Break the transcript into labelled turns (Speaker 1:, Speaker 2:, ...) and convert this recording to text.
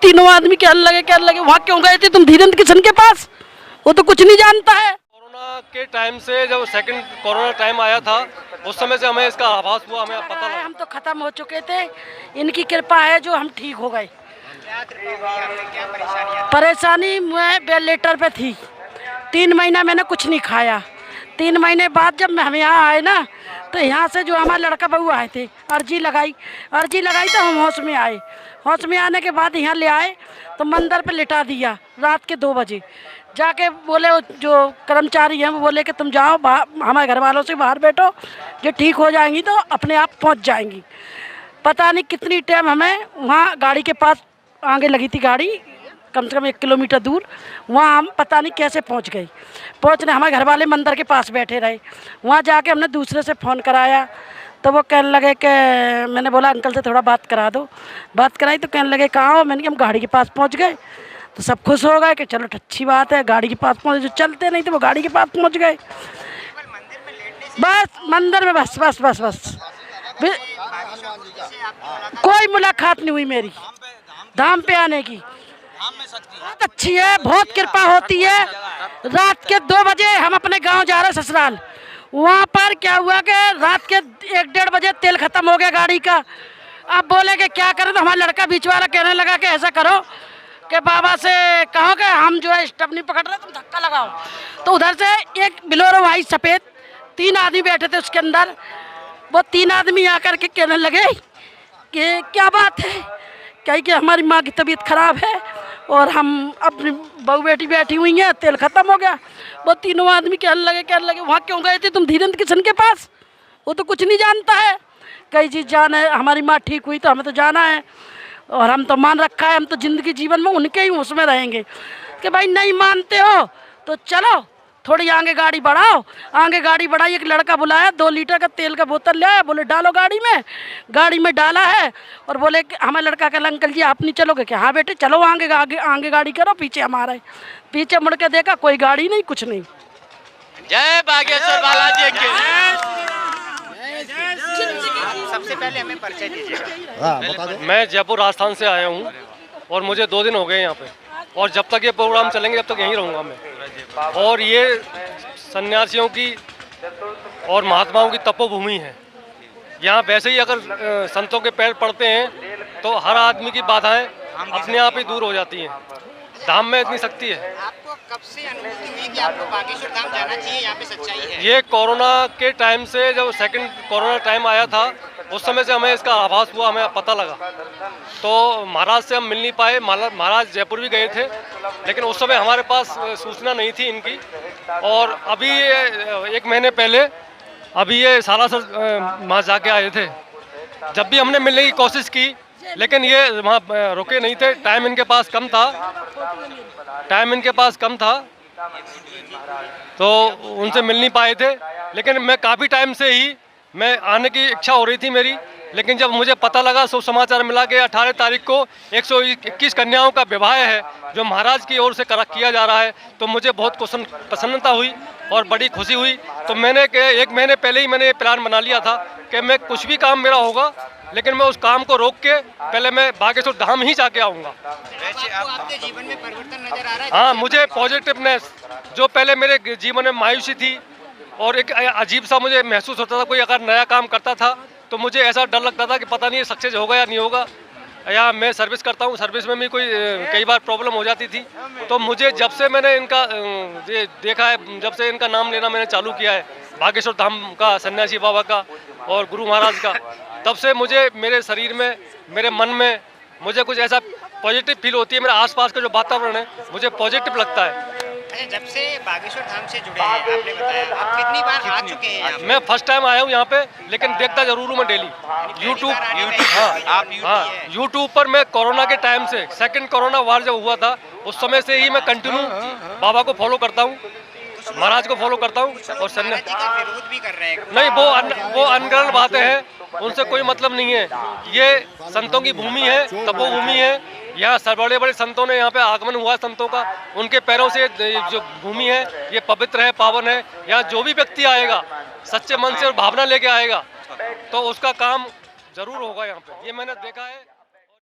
Speaker 1: तीनों आदमी कहने लगे वहाँ क्यों गए थे तुम धीरेन्द्र किशन के पास, वो तो कुछ नहीं जानता है।
Speaker 2: कोरोना के टाइम से जब सेकंड कोरोना टाइम आया था उस समय से हमें इसका आभास हुआ, हमें पता लगा।
Speaker 1: हम तो खत्म हो चुके थे, इनकी कृपा है जो हम ठीक हो गए। परेशानी मैं वेंटिलेटर पे थी, 3 महीना मैंने कुछ नहीं खाया। 3 महीने बाद जब हम यहाँ आए ना, तो यहाँ से जो हमारे लड़का बहू आए थे, अर्जी लगाई तो हम होश में आए। होश में आने के बाद यहाँ ले आए तो मंदिर पे लिटा दिया रात के 2 बजे। जाके बोले जो कर्मचारी हैं वो बोले कि तुम जाओ हमारे घर वालों से बाहर बैठो, जो ठीक हो जाएंगी तो अपने आप पहुँच जाएंगी। पता नहीं कितनी टाइम हमें वहाँ गाड़ी के पास आगे लगी थी गाड़ी, कम से कम 1 किलोमीटर दूर, वहाँ हम पता नहीं कैसे पहुँच गए। पहुँचने हमारे घर वाले मंदिर के पास बैठे रहे। वहाँ जाके हमने दूसरे से फ़ोन कराया तो वो कहने लगे कि मैंने बोला अंकल से थोड़ा बात करा दो। बात कराई तो कहने लगे कहाँ हो, मैंने कहा हम गाड़ी के पास पहुँच गए। तो सब खुश हो गए कि चलो अच्छी बात है, गाड़ी के पास पहुँचे। जो चलते नहीं थे वो गाड़ी के पास पहुँच गए। बस मंदिर में बस बस बस बस कोई मुलाकात नहीं हुई मेरी धाम पे आने की। बहुत अच्छी है, बहुत कृपा होती है। रात के 2 बजे हम अपने गांव जा रहे ससुराल, वहाँ पर क्या हुआ कि रात के 1-1:30 बजे तेल खत्म हो गया गाड़ी का। अब बोले कि क्या करें, तो हमारा लड़का बीच वाला कहने लगा कि ऐसा करो कि बाबा से कहो कि हम जो है स्टब नहीं पकड़ रहे, तुम धक्का लगाओ। तो उधर से एक बिलोरो आई सफ़ेद, 3 आदमी बैठे थे उसके अंदर। वो 3 आदमी आकर के कहने लगे कि क्या बात है, कही कि हमारी माँ की तबीयत खराब है और हम अपनी बहू बेटी बैठी हुई हैं, तेल ख़त्म हो गया। वो तीनों आदमी कहने लगे वहाँ क्यों गए थे तुम धीरेन्द्र किशन के पास, वो तो कुछ नहीं जानता है। कई चीज़ जाना है, हमारी माँ ठीक हुई तो हमें तो जाना है और हम तो मान रखा है, हम तो ज़िंदगी जीवन में उनके ही उसमें रहेंगे। कि भाई नहीं मानते हो तो चलो थोड़ी आगे गाड़ी बढ़ाओ। आगे गाड़ी बढ़ाई, एक लड़का बुलाया, 2 लीटर का तेल का बोतल ले आया, बोले डालो गाड़ी में डाला है। और बोले कि हमारे लड़का का अंकल जी आप नहीं चलोगे क्या? हाँ बेटे चलो, आगे गाड़ी करो, पीछे हमारा है। पीछे मुड़ के देखा कोई गाड़ी नहीं, कुछ नहीं।
Speaker 3: जय बागेश्वर बालाजी के। सबसे पहले हमें परिचय दीजिएगा।
Speaker 2: मैं जयपुर राजस्थान से आया हूँ और मुझे 2 दिन हो गए यहाँ पे, और जब तक ये प्रोग्राम चलेंगे जब तक यहीं रहूँगा मैं। और ये सन्यासियों की और महात्माओं की तपोभूमि है। यहाँ वैसे ही अगर संतों के पैर पड़ते हैं तो हर आदमी की बाधाएं अपने आप ही दूर हो जाती हैं। धाम में इतनी शक्ति है।
Speaker 3: आपको कब से अनुभूति हुई कि आपको बागेश्वर धाम जाना चाहिए, यहाँ पे सच्चाई है?
Speaker 2: ये कोरोना के टाइम से, जब सेकंड कोरोना टाइम आया था उस समय से हमें इसका आभास हुआ, हमें पता लगा। तो महाराज से हम मिल नहीं पाए। महाराज जयपुर भी गए थे लेकिन उस समय हमारे पास सूचना नहीं थी इनकी। और अभी 1 महीने पहले अभी ये सालासर वहाँ जाके आए थे। जब भी हमने मिलने की कोशिश की लेकिन ये वहाँ रुके नहीं थे, टाइम इनके पास कम था तो उनसे मिल नहीं पाए थे। लेकिन मैं काफ़ी टाइम से ही मैं आने की इच्छा हो रही थी मेरी। लेकिन जब मुझे पता लगा, शुभ समाचार मिला कि 18 तारीख को 121 कन्याओं का विवाह है जो महाराज की ओर से किया जा रहा है, तो मुझे बहुत प्रसन्नता हुई और बड़ी खुशी हुई। तो मैंने 1 महीने पहले ही मैंने प्लान बना लिया था कि मैं कुछ भी काम मेरा होगा लेकिन मैं उस काम को रोक के पहले मैं बागेश्वर धाम ही जाके आऊँगा।
Speaker 3: आपके जीवन में परिवर्तन नजर आ रहा है?
Speaker 2: हाँ, मुझे पॉजिटिवनेस, जो पहले मेरे जीवन में मायूसी थी और एक अजीब सा मुझे महसूस होता था, कोई अगर नया काम करता था तो मुझे ऐसा डर लगता था कि पता नहीं सक्सेस होगा या नहीं होगा। या मैं सर्विस करता हूँ, सर्विस में भी कई बार प्रॉब्लम हो जाती थी। तो मुझे जब से मैंने इनका ये देखा है, जब से इनका नाम लेना मैंने चालू किया है, बागेश्वर धाम का, सन्यासी बाबा का और गुरु महाराज का, तब से मुझे मेरे शरीर में, मेरे मन में मुझे कुछ ऐसा पॉजिटिव फील होती है। मेरे आसपास का जो वातावरण है मुझे पॉजिटिव लगता है।
Speaker 3: जब से बागेश्वर धाम से जुड़े हैं, आपने बताया, आप कितनी बार आ चुके हैं यहाँ?
Speaker 2: मैं फर्स्ट टाइम आया हूँ यहाँ पे, लेकिन देखता जरूर हूँ मैं डेली यूट्यूब। हाँ, यूट्यूब पर मैं कोरोना के टाइम से, सेकंड कोरोना वार जब हुआ था उस समय से ही मैं कंटिन्यू बाबा को फॉलो करता हूँ, महाराज को फॉलो करता हूँ। और
Speaker 3: विरोध भी कर रहे हैं?
Speaker 2: नहीं, वो अनग्रहण बातें हैं, उनसे कोई मतलब नहीं है। ये संतों की भूमि है, तपोभूमि है। यहाँ बड़े बड़े संतों ने यहाँ पे आगमन हुआ है संतों का, उनके पैरों से जो भूमि है ये पवित्र है, पावन है। यहाँ जो भी व्यक्ति आएगा सच्चे मन से और भावना लेके आएगा तो उसका काम जरूर होगा यहाँ पे, ये मैंने देखा है।